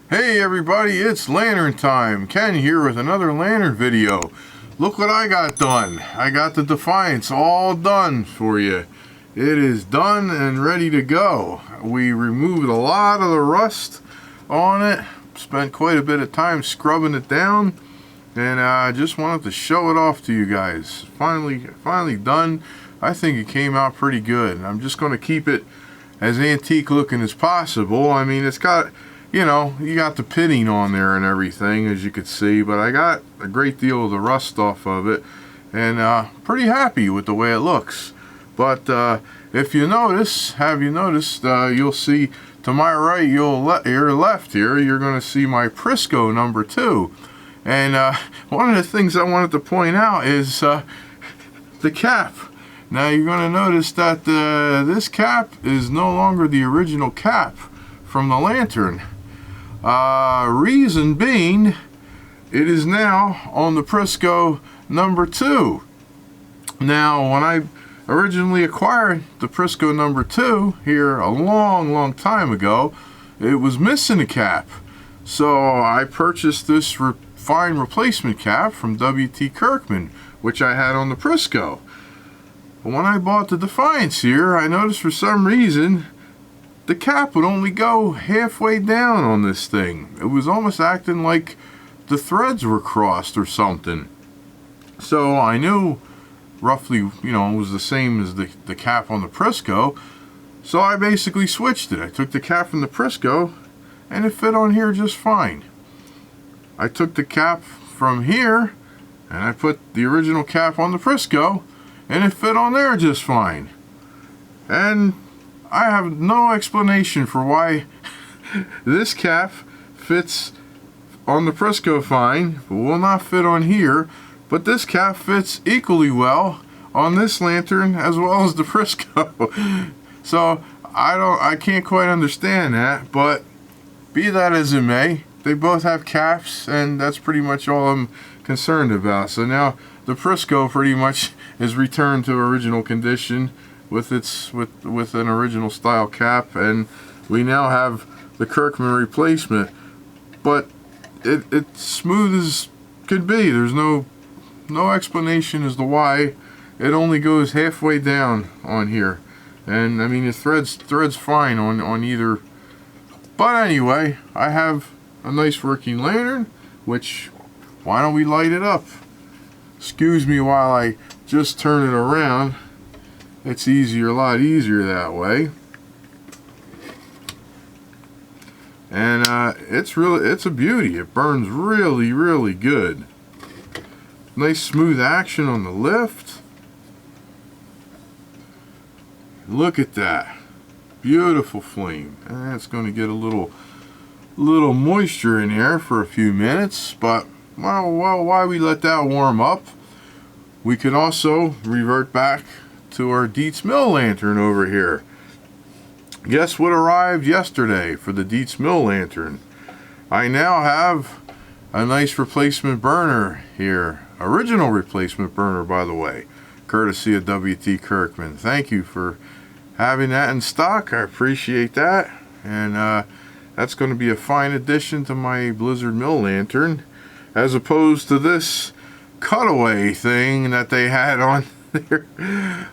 Hey everybody, it's lantern time. Ken here with another lantern video. Look what I got done. I got the Defiance all done for you. It is done and ready to go. We removed a lot of the rust on it. Spent quite a bit of time scrubbing it down. And I just wanted to show it off to you guys. Finally done. I think it came out pretty good. I'm just going to keep it as antique looking as possible. I mean, it's got, you know, you got the pitting on there and everything, as you could see, but I got a great deal of the rust off of it, and pretty happy with the way it looks. But if you notice, you'll see to my right, your left here, you're going to see my Prisco number 2. And one of the things I wanted to point out is the cap. Now you're going to notice that this cap is no longer the original cap from the lantern. Reason being, it is now on the Prisco number 2. Now, when I originally acquired the Prisco number 2 here a long time ago, it was missing a cap. So I purchased this fine replacement cap from W.T. Kirkman, which I had on the Prisco. But when I bought the Defiance here, I noticed for some reason the cap would only go halfway down on this thing. It was almost acting like the threads were crossed or something. So I knew roughly, you know, it was the same as the cap on the Prisco. So I basically switched it. I took the cap from the Prisco and it fit on here just fine. I took the cap from here and I put the original cap on the Prisco and it fit on there just fine. And I have no explanation for why this cap fits on the Prisco fine, but will not fit on here, but this cap fits equally well on this lantern as well as the Prisco. So I can't quite understand that, but be that as it may, they both have caps, and that's pretty much all I'm concerned about. So now the Prisco pretty much is returned to original condition with an original style cap, and we now have the Kirkman replacement. But it's smooth as could be. There's no explanation as to why it only goes halfway down on here. And I mean, it threads fine on either. But anyway, I have a nice working lantern, which, why don't we light it up? Excuse me while I just turn it around. It's a lot easier that way. And it's a beauty. It burns really good. Nice smooth action on the lift. Look at that. Beautiful flame. And it's going to get a little moisture in there for a few minutes, but well, why we let that warm up? We can also revert back to our Dietz Mill lantern over here. Guess what arrived yesterday for the Dietz Mill lantern? I now have a nice replacement burner here. Original replacement burner, by the way, courtesy of W.T. Kirkman. Thank you for having that in stock. I appreciate that. And that's going to be a fine addition to my Blizzard Mill lantern, as opposed to this cutaway thing that they had on there,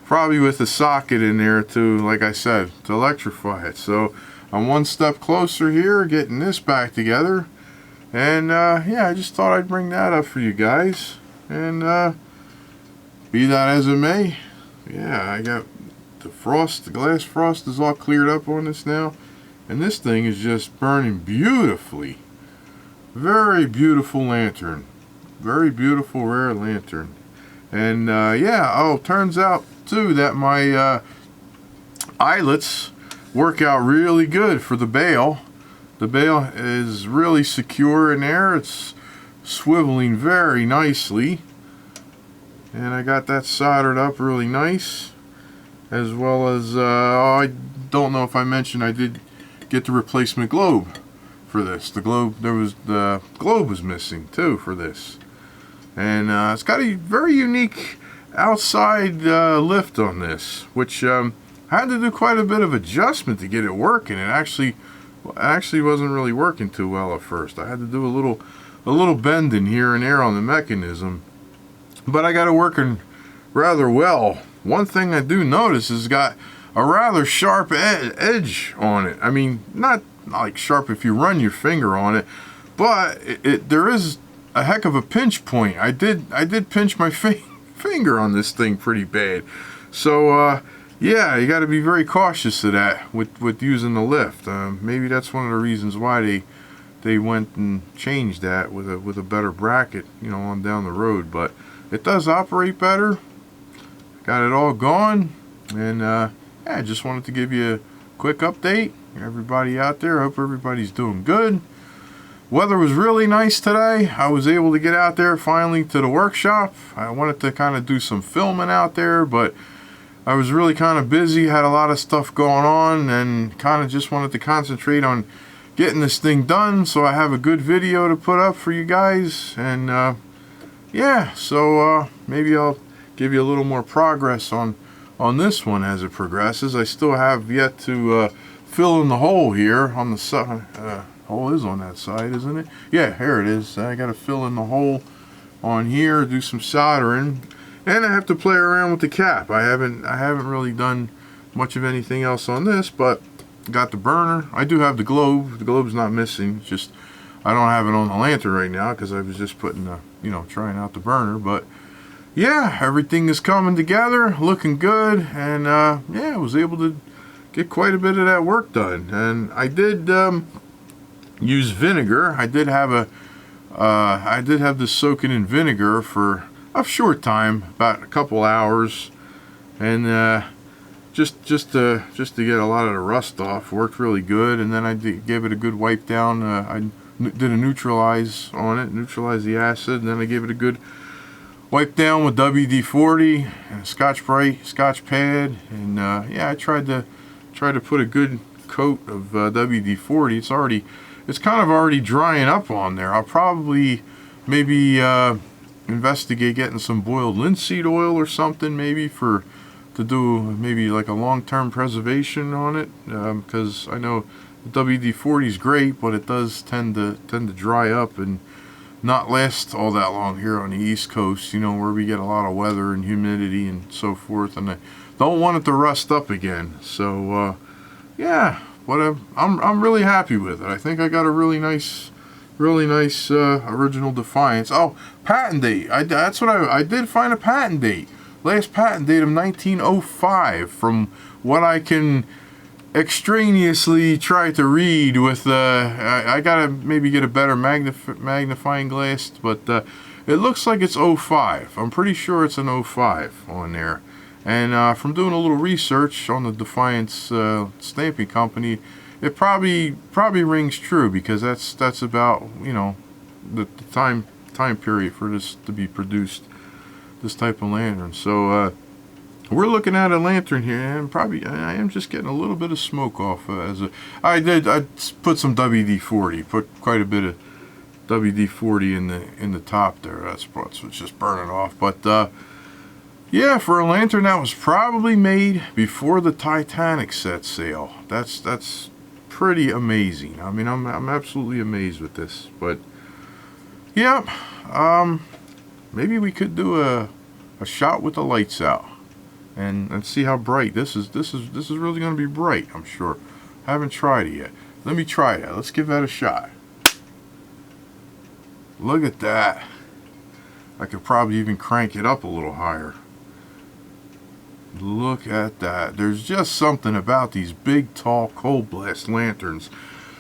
probably with a socket in there to, like I said, to electrify it. So I'm one step closer here, getting this back together. And yeah, I just thought I'd bring that up for you guys. And be that as it may, yeah, I got the glass frost is all cleared up on this now, and this thing is just burning beautifully. Very beautiful lantern. Very beautiful rare lantern. And yeah, oh, turns out too that my eyelets work out really good for the bail. The bail is really secure in there. It's swiveling very nicely. And I got that soldered up really nice. As well as, I don't know if I mentioned, I did get the replacement globe for this. The globe was missing too for this. And it's got a very unique outside lift on this, which I had to do quite a bit of adjustment to get it working. It actually actually wasn't really working too well at first. I had to do a little bending here and there on the mechanism, but I got it working rather well. One thing I do notice is it's got a rather sharp edge on it. I mean, not like sharp if you run your finger on it, but there is a heck of a pinch point. I did pinch my finger on this thing pretty bad. So yeah, you got to be very cautious of that with using the lift. Maybe that's one of the reasons why they went and changed that with a better bracket, you know, on down the road. But it does operate better. Got it all going, and yeah, I just wanted to give you a quick update. Everybody out there, I hope everybody's doing good. Weather was really nice today. I was able to get out there finally to the workshop. I wanted to kind of do some filming out there, but I was really kind of busy, had a lot of stuff going on, and kind of just wanted to concentrate on getting this thing done so I have a good video to put up for you guys. And yeah, so maybe I'll give you a little more progress on this one as it progresses. I still have yet to fill in the hole here on the side. Hole is on that side, isn't it? Yeah, here it is. I got to fill in the hole on here, do some soldering, and I have to play around with the cap. I haven't really done much of anything else on this, but got the burner. I do have the globe. The globe's not missing. It's just I don't have it on the lantern right now because I was just putting trying out the burner. But yeah, everything is coming together, looking good, and yeah, I was able to get quite a bit of that work done. And I did use vinegar. I did have this soaking in vinegar for a short time, about a couple hours, and just to get a lot of the rust off. Worked really good. And then I gave it a good wipe down. I did a neutralize on it, neutralize the acid, and then I gave it a good wipe down with WD-40 and a Scotch pad, and yeah, I tried to put a good coat of WD-40. It's kind of already drying up on there. I'll probably maybe investigate getting some boiled linseed oil or something, maybe to do maybe like a long-term preservation on it, because I know WD-40 is great, but it does tend to dry up and not last all that long here on the East Coast, you know, where we get a lot of weather and humidity and so forth, and I don't want it to rust up again. So yeah, but I'm really happy with it. I think I got a really nice original Defiance. Oh, patent date. That's what I did find a patent date. Last patent date of 1905, from what I can extraneously try to read with I gotta maybe get a better magnifying glass, but it looks like it's 05. I'm pretty sure it's an 05 on there. And from doing a little research on the Defiance stamping company, it probably rings true, because that's about, you know, the time period for this to be produced, this type of lantern. So we're looking at a lantern here, and I am just getting a little bit of smoke off. I put some WD-40, put quite a bit of WD-40 in the top there. That's what's just burning off. But yeah, for a lantern that was probably made before the Titanic set sail, that's pretty amazing. I mean, I'm absolutely amazed with this. But yeah, maybe we could do a shot with the lights out and see how bright this is. This is really going to be bright, I'm sure. I haven't tried it yet. Let me try that. Let's give that a shot. Look at that. I could probably even crank it up a little higher. Look at that. There's just something about these big, tall, cold blast lanterns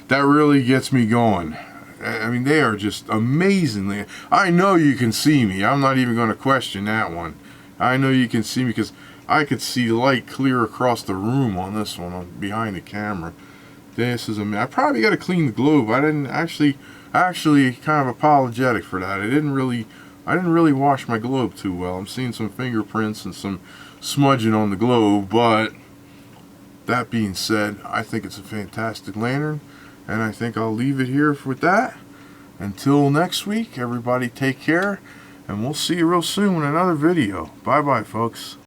that really gets me going. I mean, they are just amazingly. I know you can see me. I'm not even going to question that one. I know you can see me because I could see light clear across the room on this one, behind the camera. This is amazing. I probably got to clean the globe. I didn't actually kind of apologetic for that. I didn't really wash my globe too well. I'm seeing some fingerprints and some smudging on the globe, but that being said, I think it's a fantastic lantern, and I think I'll leave it here with that. Until next week, everybody take care, and we'll see you real soon in another video. Bye bye, folks.